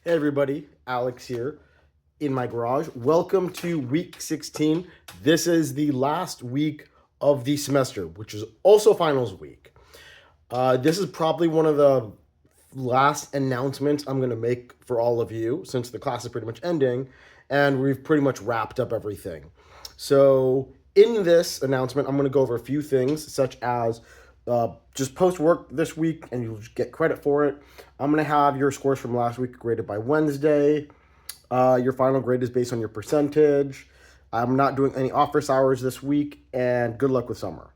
Hey everybody, Alex here in my garage. Welcome to week 16. This is the last week of the semester, which is also finals week. This is probably one of the last announcements I'm going to make for all of you since the class is pretty much ending and we've pretty much wrapped up everything. So, in this announcement, I'm going to go over a few things such as just post work this week and you'll get credit for it. I'm going to have your scores from last week graded by Wednesday. Your final grade is based on your percentage. I'm not doing any office hours this week, and good luck with summer.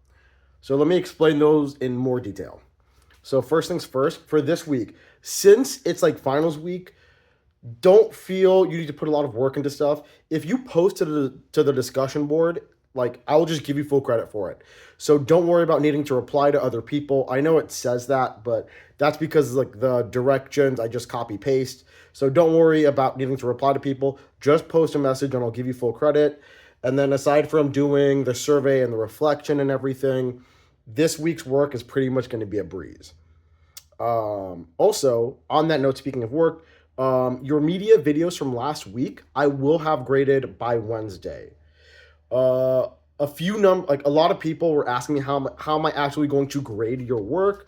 So let me explain those in more detail. So first things first, for this week, since it's like finals week, don't feel you need to put a lot of work into stuff. If you post to the discussion board, like I'll just give you full credit for it. So don't worry about needing to reply to other people. I know it says that, but that's because like the directions I just copy paste. So don't worry about needing to reply to people. Just post a message and I'll give you full credit. And then aside from doing the survey and the reflection and everything, this week's work is pretty much going to be a breeze. Also, on that note, speaking of work, your media videos from last week, I will have graded by Wednesday. A lot of people were asking me how am I actually going to grade your work,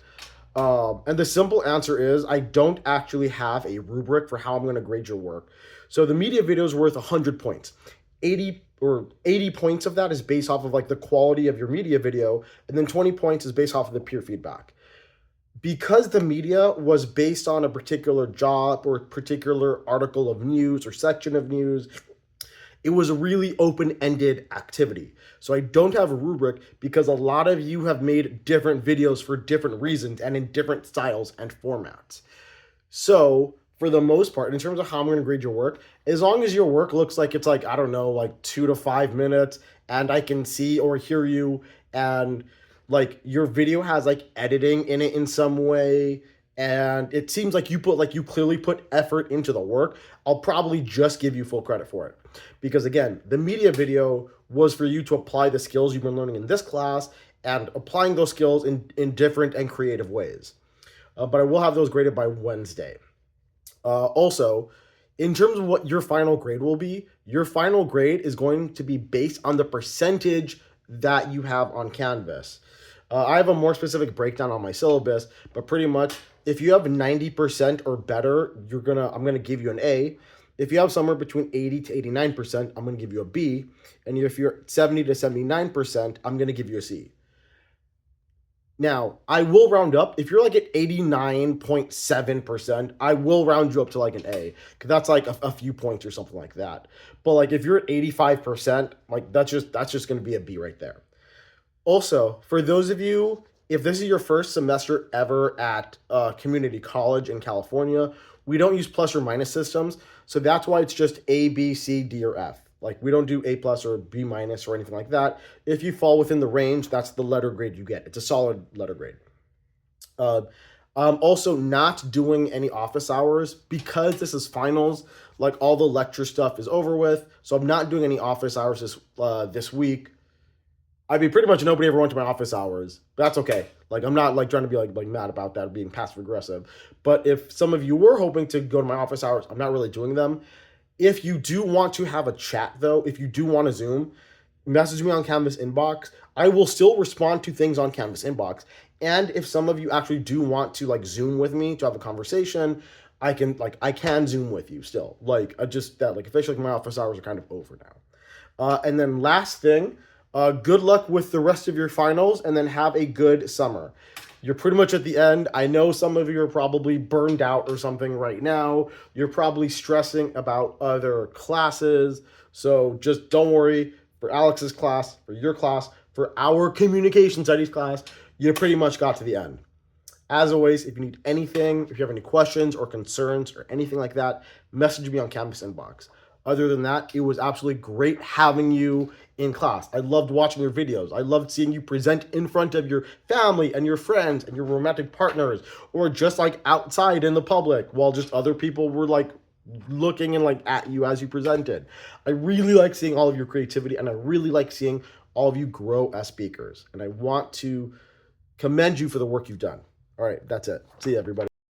and the simple answer is I don't actually have a rubric for how I'm going to grade your work. So the media video is worth 100 points. 80 points of that is based off of like the quality of your media video, and then 20 points is based off of the peer feedback. Because the media was based on a particular job or a particular article of news or section of news, it was a really open-ended activity. So I don't have a rubric because a lot of you have made different videos for different reasons and in different styles and formats. So for the most part, in terms of how I'm going to grade your work, as long as your work looks like it's like, I don't know, like 2 to 5 minutes and I can see or hear you, and like your video has like editing in it in some way, and it seems like you clearly put effort into the work, I'll probably just give you full credit for it. Because again, the media video was for you to apply the skills you've been learning in this class and applying those skills in different and creative ways. But I will have those graded by Wednesday. Also, in terms of what your final grade will be, your final grade is going to be based on the percentage that you have on Canvas. I have a more specific breakdown on my syllabus, but pretty much if you have 90% or better, I'm gonna give you an A. If you have somewhere between 80 to 89%, I'm gonna give you a B. And if you're 70 to 79%, I'm gonna give you a C. Now, I will round up. If you're like at 89.7%, I will round you up to like an A, because that's like a few points or something like that. But like if you're at 85%, like that's just going to be a B right there. Also, for those of you, if this is your first semester ever at community college in California, we don't use plus or minus systems. So that's why it's just A, B, C, D, or F. Like we don't do A plus or B minus or anything like that. If you fall within the range, that's the letter grade you get. It's a solid letter grade. I'm also not doing any office hours because this is finals. Like all the lecture stuff is over with, so I'm not doing any office hours this week. I mean, pretty much nobody ever went to my office hours, but that's okay. Like, I'm not like trying to be like mad about that or being passive aggressive. But if some of you were hoping to go to my office hours, I'm not really doing them. If you do want to have a chat, though, if you do want to Zoom, message me on Canvas inbox. I will still respond to things on Canvas inbox. And if some of you actually do want to like Zoom with me to have a conversation, I can Zoom with you still. Like I just that like officially my office hours are kind of over now. And then last thing, good luck with the rest of your finals, and then have a good summer. You're pretty much at the end. I know some of you are probably burned out or something right now. You're probably stressing about other classes. So just don't worry. For Alex's class, for your class, for our communication studies class, you pretty much got to the end. As always, if you need anything, if you have any questions or concerns or anything like that, message me on Canvas inbox. Other than that, it was absolutely great having you in class. I loved watching your videos. I loved seeing you present in front of your family and your friends and your romantic partners, or just like outside in the public while just other people were like looking and like at you as you presented. I really like seeing all of your creativity, and I really like seeing all of you grow as speakers. And I want to commend you for the work you've done. All right, that's it. See you, everybody.